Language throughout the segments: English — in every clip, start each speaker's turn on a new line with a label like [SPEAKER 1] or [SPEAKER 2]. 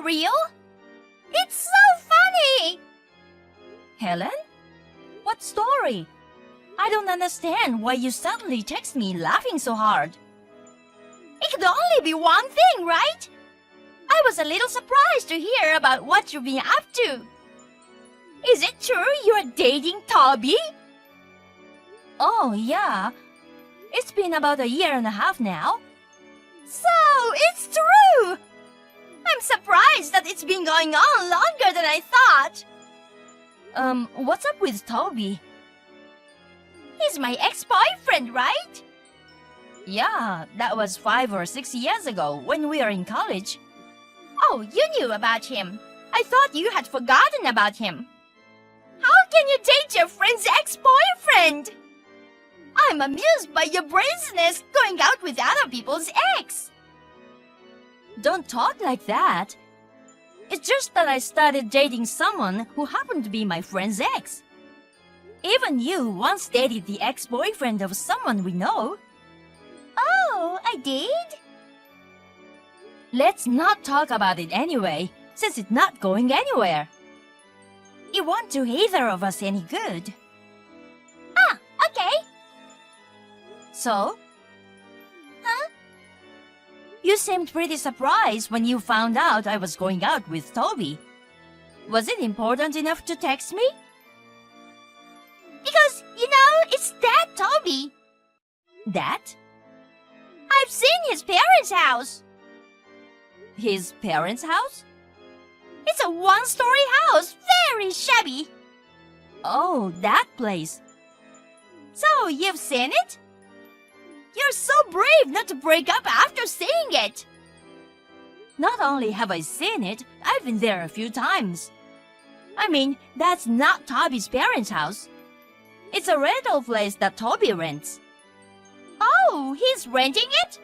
[SPEAKER 1] for real? It's so funny!
[SPEAKER 2] Helen? What story? I don't understand why you suddenly text me laughing so hard.
[SPEAKER 1] It could only be one thing, right? I was a little surprised to hear about what you've been up to. Is it true you're dating Toby?
[SPEAKER 2] Oh, yeah. It's been about a year and a half now.
[SPEAKER 1] So, it's true! I'm surprised that it's been going on longer than I thought.
[SPEAKER 2] What's up with Toby?
[SPEAKER 1] He's my ex-boyfriend, right?
[SPEAKER 2] Yeah, that was 5 or 6 years ago when we were in college.
[SPEAKER 1] Oh, you knew about him. I thought you had forgotten about him. How can you date your friend's ex-boyfriend? I'm amused by your brazenness going out with other people's ex.
[SPEAKER 2] Don't talk like that. It's just that I started dating someone who happened to be my friend's ex. Even you once dated the ex-boyfriend of someone we know.
[SPEAKER 1] Oh, I did?
[SPEAKER 2] Let's not talk about it anyway, since it's not going anywhere. It won't do either of us any good.
[SPEAKER 1] Ah, okay.
[SPEAKER 2] So?
[SPEAKER 1] Huh?
[SPEAKER 2] You seemed pretty surprised when you found out I was going out with Toby. Was it important enough to text me?
[SPEAKER 1] Because, it's that Toby.
[SPEAKER 2] That?
[SPEAKER 1] I've seen his parents' house.
[SPEAKER 2] His parents' house?
[SPEAKER 1] It's a one-story house, very shabby.
[SPEAKER 2] Oh, that place.
[SPEAKER 1] So, you've seen it? You're so brave not to break up after seeing it.
[SPEAKER 2] Not only have I seen it, I've been there a few times. I mean, that's not Toby's parents' house. It's a rental place that Toby rents.
[SPEAKER 1] Oh, he's renting it?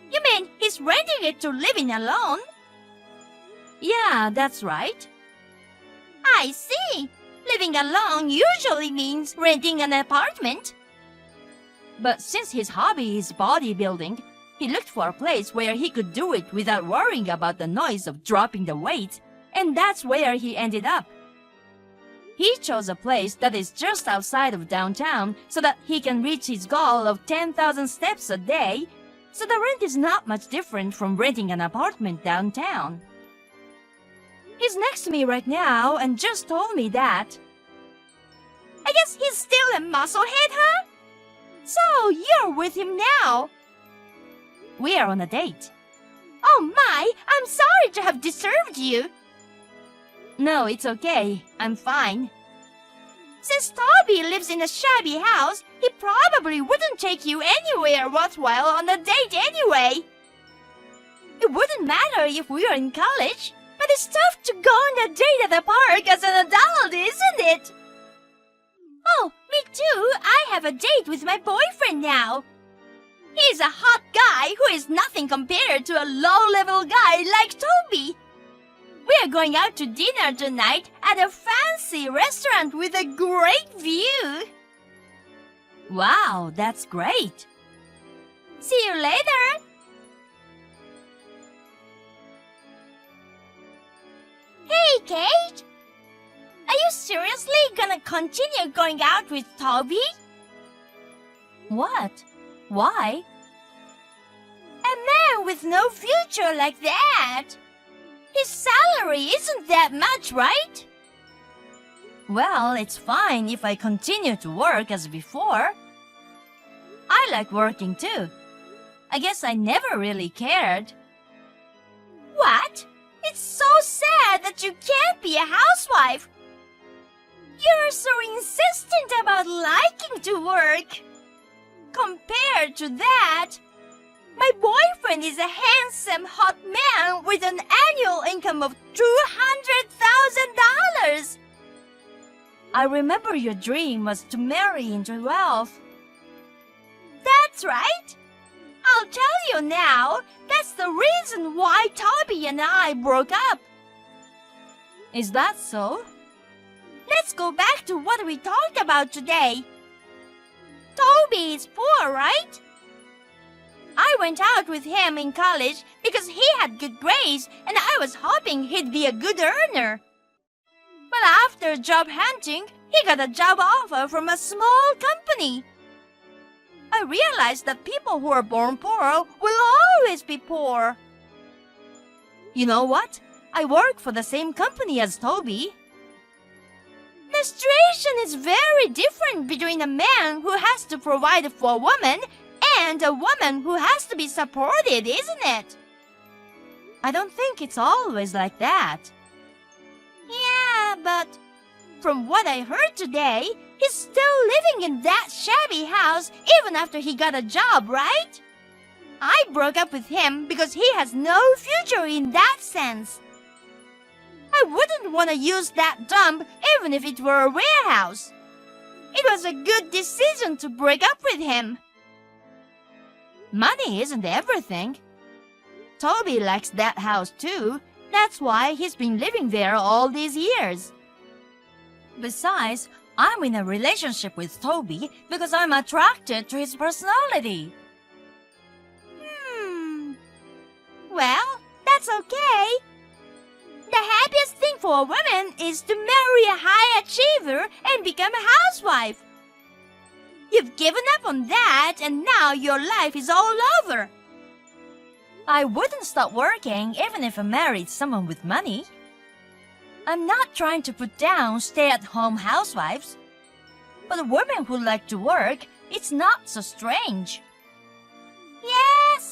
[SPEAKER 1] You mean he's renting it to live in alone?
[SPEAKER 2] Yeah, that's right.
[SPEAKER 1] I see. Living alone usually means renting an apartment.
[SPEAKER 2] But since his hobby is bodybuilding, he looked for a place where he could do it without worrying about the noise of dropping the weight, and that's where he ended up. He chose a place that is just outside of downtown so that he can reach his goal of 10,000 steps a day, so the rent is not much different from renting an apartment downtown. He's next to me right now and just told me that.
[SPEAKER 1] I guess he's still a musclehead, huh? So, you're with him now.
[SPEAKER 2] We are on a date.
[SPEAKER 1] Oh my, I'm sorry to have disturbed you.
[SPEAKER 2] No, it's okay. I'm fine.
[SPEAKER 1] Since Toby lives in a shabby house, he probably wouldn't take you anywhere worthwhile on a date anyway. It wouldn't matter if we were in college, but it's tough to go on a date at the park as an adult, isn't it? Oh, me too. I have a date with my boyfriend now. He's a hot guy who is nothing compared to a low-level guy like Toby. We are going out to dinner tonight at a fancy restaurant with a great view.
[SPEAKER 2] Wow, that's great.
[SPEAKER 1] See you later. Hey, Kate. Are you seriously gonna continue going out with Toby?
[SPEAKER 2] What? Why?
[SPEAKER 1] A man with no future like that. His salary isn't that much, right?
[SPEAKER 2] Well, it's fine if I continue to work as before. I like working too. I guess I never really cared.
[SPEAKER 1] What? It's so sad that you can't be a housewife. You're so insistent about liking to work. Compared to that, my boyfriend is a handsome, hot man with an annual income of $200,000.
[SPEAKER 2] I remember your dream was to marry into wealth.
[SPEAKER 1] That's right. I'll tell you now, that's the reason why Toby and I broke up.
[SPEAKER 2] Is that so?
[SPEAKER 1] Let's go back to what we talked about today. Toby is poor, right? I went out with him in college because he had good grades and I was hoping he'd be a good earner. But after job hunting, he got a job offer from a small company. I realized that people who are born poor will always be poor.
[SPEAKER 2] You know what? I work for the same company as Toby.
[SPEAKER 1] The situation is very different between a man who has to provide for a woman and a woman who has to be supported, isn't it?
[SPEAKER 2] I don't think it's always like that.
[SPEAKER 1] Yeah, but from what I heard today, he's still living in that shabby house even after he got a job, right? I broke up with him because he has no future in that sense. I wouldn't want to use that dump even if it were a warehouse. It was a good decision to break up with him.
[SPEAKER 2] Money isn't everything. Toby likes that house too. That's why he's been living there all these years. Besides, I'm in a relationship with Toby because I'm attracted to his personality.
[SPEAKER 1] Well, that's okay. The happiest thing for a woman is to marry a high achiever and become a housewife. You've given up on that and now your life is all over.
[SPEAKER 2] I wouldn't stop working even if I married someone with money. I'm not trying to put down stay-at-home housewives. But women who like to work, it's not so strange.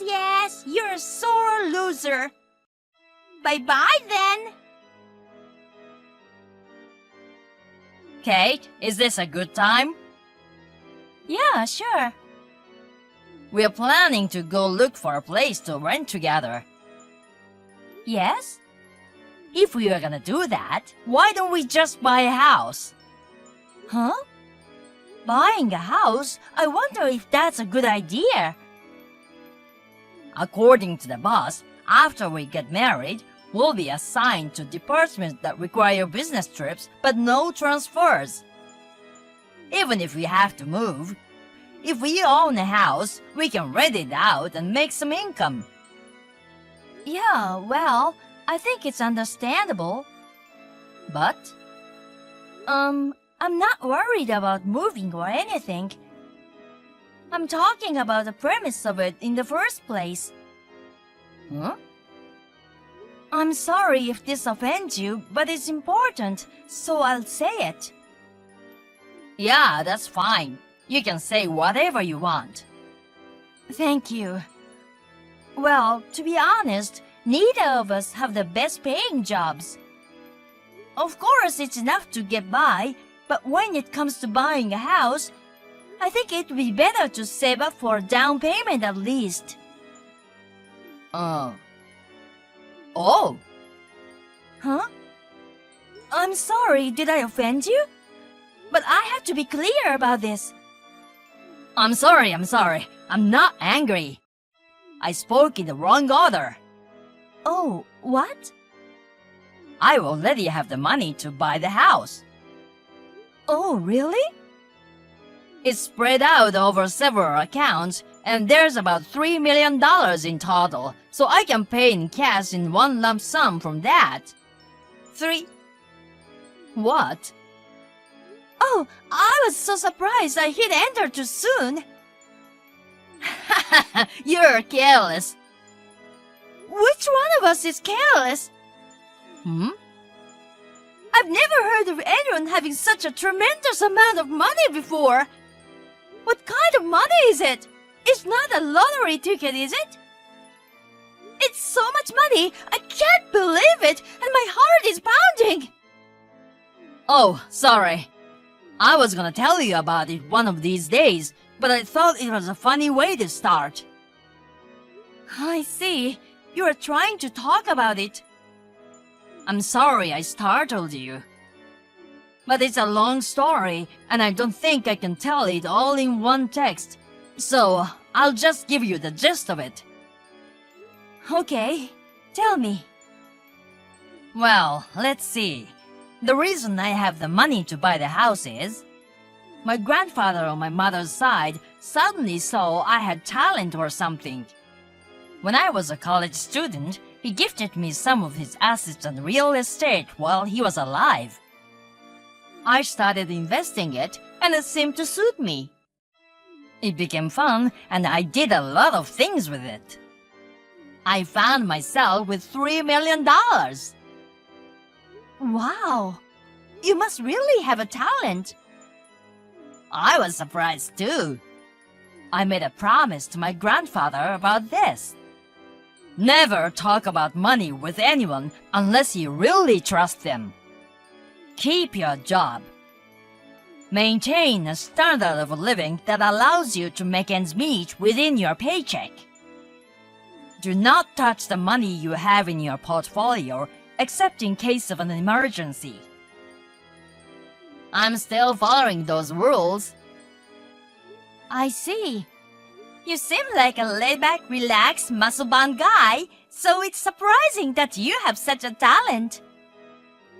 [SPEAKER 1] Yes, you're a sore loser. Bye-bye then.
[SPEAKER 2] Kate, is this a good time? Yeah, sure. We're planning to go look for a place to rent together. Yes? If we are gonna do that, why don't we just buy a house? Huh? Buying a house? I wonder if that's a good idea. According to the boss, after we get married, we'll be assigned to departments that require business trips but no transfers. Even if we have to move, if we own a house, we can rent it out and make some income. Yeah, well, I think it's understandable. But, I'm not worried about moving or anything. I'm talking about the premise of it in the first place. Huh? I'm sorry if this offends you, but it's important, so I'll say it. Yeah, that's fine. You can say whatever you want. Thank you. Well, to be honest, neither of us have the best paying jobs. Of course, it's enough to get by, but when it comes to buying a house, I think it would be better to save up for a down payment at least. Oh. Huh? I'm sorry, did I offend you? But I have to be clear about this. I'm sorry. I'm not angry. I spoke in the wrong order. Oh, what? I already have the money to buy the house. Oh, really? It's spread out over several accounts, and there's about $3 million in total, so I can pay in cash in one lump sum from that. What? Oh, I was so surprised I hit enter too soon. You're careless. Which one of us is careless? I've never heard of anyone having such a tremendous amount of money before. What kind of money is it? It's not a lottery ticket, is it? It's so much money, I can't believe it, and my heart is pounding. Oh, sorry. I was gonna tell you about it one of these days, but I thought it was a funny way to start. I see. You are trying to talk about it. I'm sorry I startled you. But it's a long story, and I don't think I can tell it all in one text. So, I'll just give you the gist of it. Okay, tell me. Well, let's see. The reason I have the money to buy the house is... My grandfather on my mother's side suddenly saw I had talent or something. When I was a college student, he gifted me some of his assets and real estate while he was alive. I started investing it, and it seemed to suit me. It became fun, and I did a lot of things with it. I found myself with $3 million.
[SPEAKER 1] Wow! You must really have a talent.
[SPEAKER 2] I was surprised too. I made a promise to my grandfather about this. Never talk about money with anyone unless you really trust them. Keep your job. Maintain a standard of living that allows you to make ends meet within your paycheck. Do not touch the money you have in your portfolio except in case of an emergency. I'm still following those rules.
[SPEAKER 1] I see. You seem like a laid-back, relaxed, muscle-bound guy, so it's surprising that you have such a talent.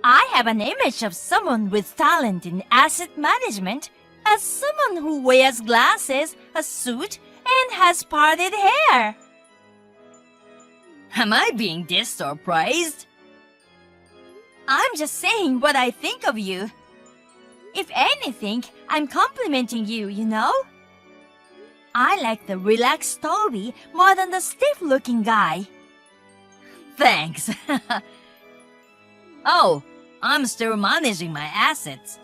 [SPEAKER 1] I have an image of someone with talent in asset management as someone who wears glasses, a suit, and has parted hair.
[SPEAKER 2] Am I being dissed or praised?
[SPEAKER 1] I'm just saying what I think of you. If anything, I'm complimenting you, you know? I like the relaxed Toby more than the stiff-looking guy.
[SPEAKER 2] Thanks. Oh, I'm still managing my assets.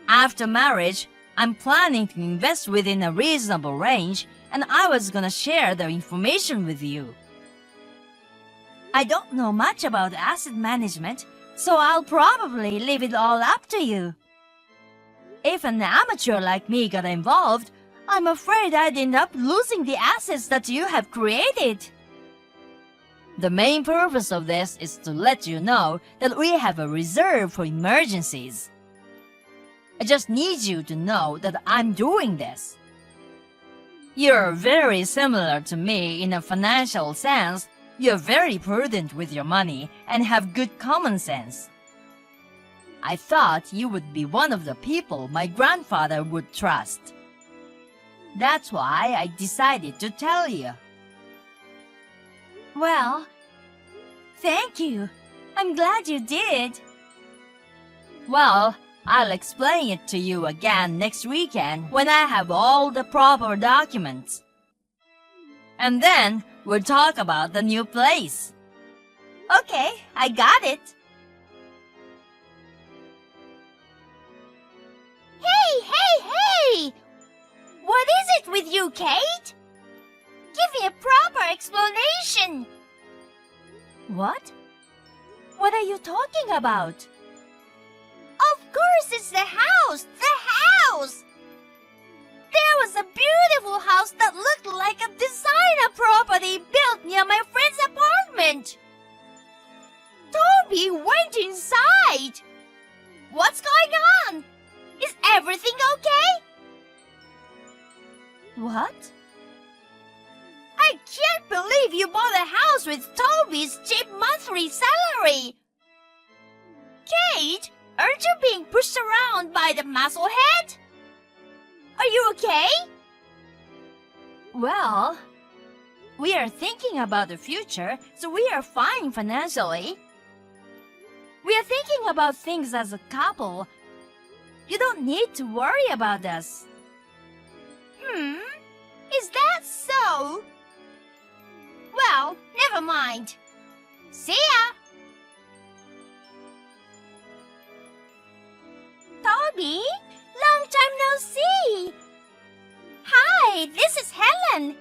[SPEAKER 2] After marriage, I'm planning to invest within a reasonable range, and I was gonna share the information with you.
[SPEAKER 1] I don't know much about asset management, so I'll probably leave it all up to you. If an amateur like me got involved, I'm afraid I'd end up losing the assets that you have created.
[SPEAKER 2] The main purpose of this is to let you know that we have a reserve for emergencies. I just need you to know that I'm doing this. You're very similar to me in a financial sense. You're very prudent with your money and have good common sense. I thought you would be one of the people my grandfather would trust. That's why I decided to tell you.
[SPEAKER 1] Well, thank you. I'm glad you did.
[SPEAKER 2] Well, I'll explain it to you again next weekend when I have all the proper documents. And then we'll talk about the new place.
[SPEAKER 1] Okay, I got it. Hey! What is it with you, Kate? Give me a proper explanation. What? What are you talking about? Of course it's the house! The house! There was a beautiful house that looked like a designer property built near my friend's apartment. Toby went inside. What's going on? Is everything okay? What? I can't believe you bought a house with Toby's cheap monthly salary. Kate, aren't you being pushed around by the musclehead? Are you okay?
[SPEAKER 2] Well, we are thinking about the future, so we are fine financially. We are thinking about things as a couple. You don't need to worry about us.
[SPEAKER 1] Is that so? Well, never mind. See ya! Toby, long time no see! Hi, this is Helen.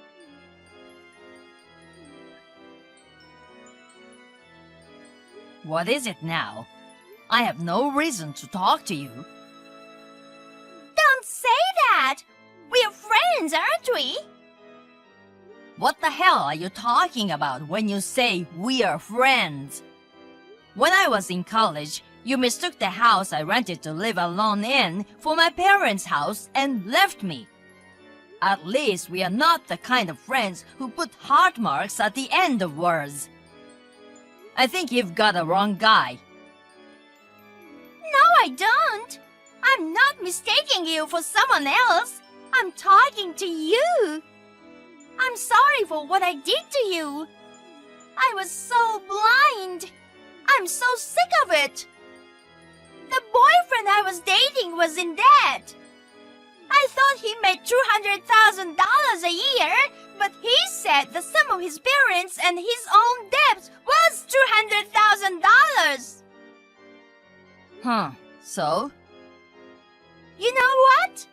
[SPEAKER 2] What is it now? I have no reason to talk to you.
[SPEAKER 1] Don't say that! We're friends, aren't we?
[SPEAKER 2] What the hell are you talking about when you say we are friends? When I was in college, you mistook the house I rented to live alone in for my parents' house and left me. At least we are not the kind of friends who put heart marks at the end of words. I think you've got a wrong guy.
[SPEAKER 1] No, I don't. I I'm not mistaking you for someone else. I'm talking to you. I'm sorry for what I did to you. I was so blind. I'm so sick of it. The boyfriend I was dating was in debt. I thought he made $200,000 a year, but he said the sum of his parents and his own debt was $200,000.
[SPEAKER 2] So?
[SPEAKER 1] You know what?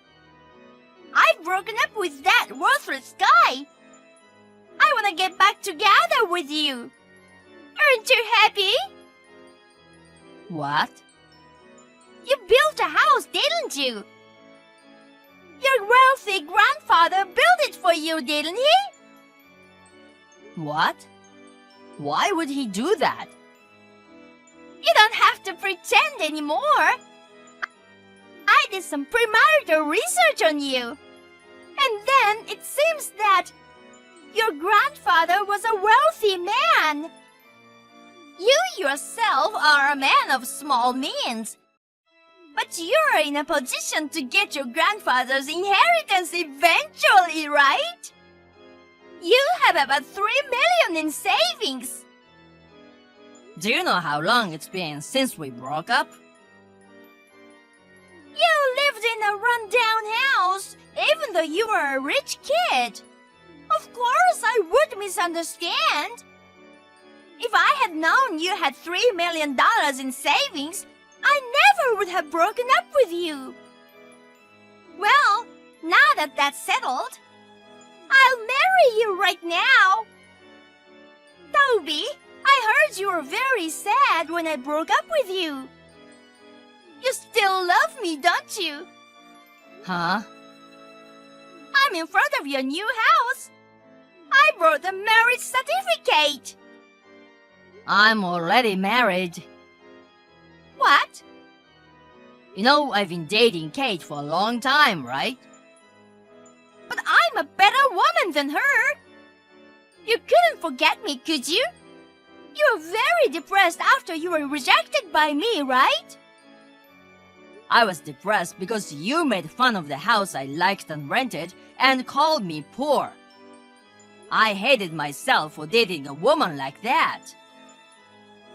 [SPEAKER 1] I've broken up with that worthless guy. I want to get back together with you. Aren't you happy?
[SPEAKER 2] What?
[SPEAKER 1] You built a house, didn't you? Your wealthy grandfather built it for you, didn't he?
[SPEAKER 2] What? Why would he do that?
[SPEAKER 1] You don't have to pretend anymore. I did some premarital research on you. And then it seems that your grandfather was a wealthy man. You yourself are a man of small means. But you're in a position to get your grandfather's inheritance eventually, right? You have about $3 million in savings.
[SPEAKER 2] Do you know how long it's been since we broke up?
[SPEAKER 1] You lived in a rundown house, even though you were a rich kid. Of course, I would misunderstand. If I had known you had $3 million in savings, I never would have broken up with you. Well, now that that's settled, I'll marry you right now. Toby, I heard you were very sad when I broke up with you. You still love me, don't you?
[SPEAKER 2] Huh?
[SPEAKER 1] I'm in front of your new house. I brought the marriage certificate.
[SPEAKER 2] I'm already married.
[SPEAKER 1] What?
[SPEAKER 2] You know, I've been dating Kate for a long time, right?
[SPEAKER 1] But I'm a better woman than her. You couldn't forget me, could you? You were very depressed after you were rejected by me, right?
[SPEAKER 2] I was depressed because you made fun of the house I liked and rented and called me poor. I hated myself for dating a woman like that.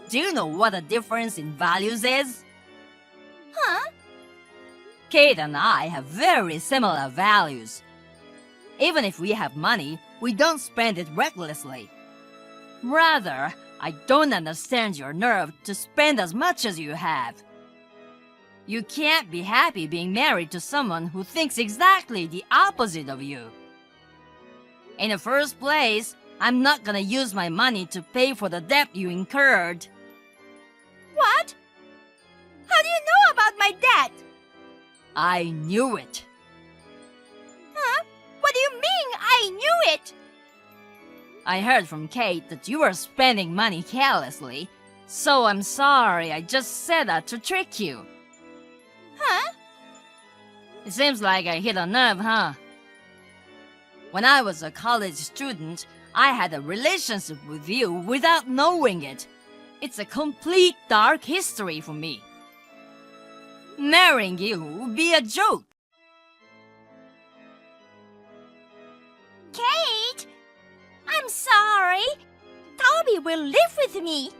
[SPEAKER 2] Do you know what a difference in values is?
[SPEAKER 1] Huh?
[SPEAKER 2] Kate and I have very similar values. Even if we have money, we don't spend it recklessly. Rather, I don't understand your nerve to spend as much as you have. You can't be happy being married to someone who thinks exactly the opposite of you. In the first place, I'm not gonna use my money to pay for the debt you incurred.
[SPEAKER 1] What? How do you know about my debt?
[SPEAKER 2] I knew it.
[SPEAKER 1] Huh? What do you mean, I knew it?
[SPEAKER 2] I heard from Kate that you were spending money carelessly, so I'm sorry I just said that to trick you.
[SPEAKER 1] Huh?
[SPEAKER 2] It seems like I hit a nerve, huh? When I was a college student, I had a relationship with you without knowing it. It's a complete dark history for me. Marrying you would be a joke.
[SPEAKER 1] Kate, I'm sorry. Toby will live with me.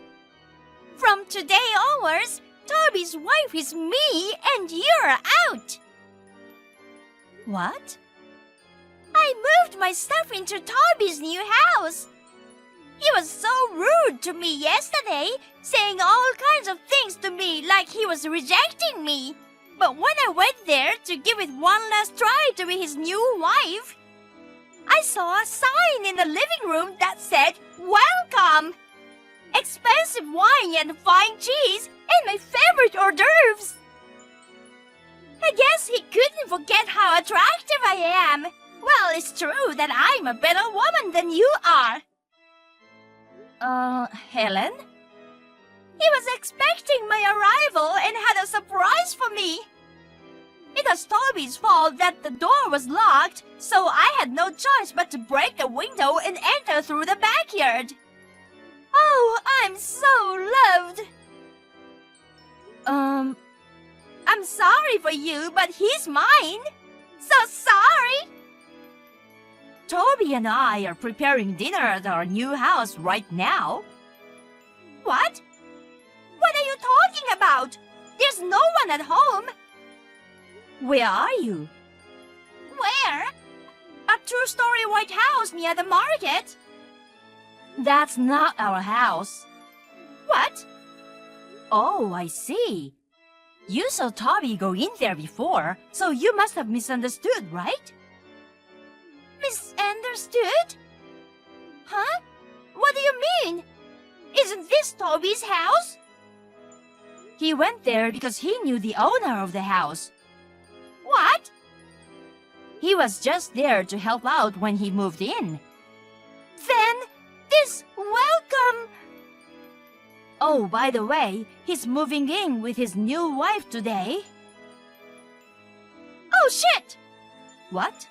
[SPEAKER 1] From today onwards, Toby's wife is me and you're out.
[SPEAKER 2] What?
[SPEAKER 1] I moved my stuff into Toby's new house. He was so rude to me yesterday, saying all kinds of things to me like he was rejecting me. But when I went there to give it one last try to be his new wife, I saw a sign in the living room that said, "Welcome! Expensive wine and fine cheese and my favorite hors d'oeuvres." I guess he couldn't forget how attractive I am. Well, it's true that I'm a better woman than you are.
[SPEAKER 2] Helen?
[SPEAKER 1] He was expecting my arrival and had a surprise for me. It was Toby's fault that the door was locked, so I had no choice but to break the window and enter through the backyard. Oh, I'm so loved. I'm sorry for you, but he's mine. So sorry.
[SPEAKER 2] Toby and I are preparing dinner at our new house right now.
[SPEAKER 1] What? What are you talking about? There's no one at home.
[SPEAKER 2] Where are you?
[SPEAKER 1] Where? A two-story white house near the market.
[SPEAKER 2] That's not our house.
[SPEAKER 1] What?
[SPEAKER 2] Oh, I see. You saw Toby go in there before, so you must have misunderstood, right?
[SPEAKER 1] Misunderstood? Huh? What do you mean? Isn't this Toby's house?
[SPEAKER 2] He went there because he knew the owner of the house.
[SPEAKER 1] What?
[SPEAKER 2] He was just there to help out when he moved in.
[SPEAKER 1] Then, this welcome...
[SPEAKER 2] Oh, by the way, he's moving in with his new wife today.
[SPEAKER 1] Oh, shit!
[SPEAKER 2] What?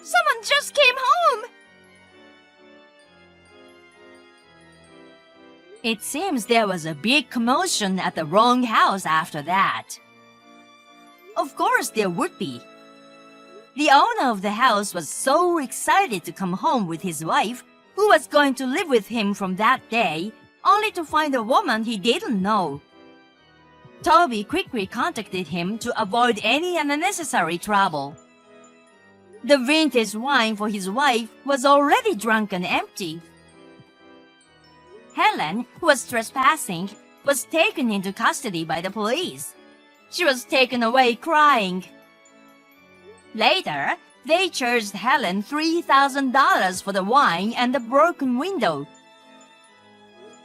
[SPEAKER 1] Someone just came home!
[SPEAKER 2] It seems there was a big commotion at the wrong house after that. Of course there would be. The owner of the house was so excited to come home with his wife, who was going to live with him from that day, only to find a woman he didn't know. Toby quickly contacted him to avoid any unnecessary trouble. The vintage wine for his wife was already drunk and empty. Helen, who was trespassing, was taken into custody by the police. She was taken away crying. Later, they charged Helen $3,000 for the wine and the broken window.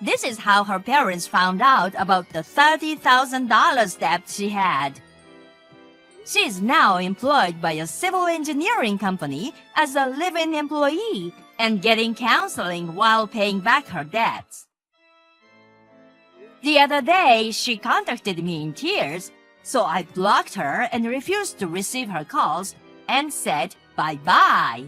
[SPEAKER 2] This is how her parents found out about the $30,000 debt she had. She is now employed by a civil engineering company as a live-in employee and getting counseling while paying back her debts. The other day, she contacted me in tears, so I blocked her and refused to receive her calls and said bye-bye.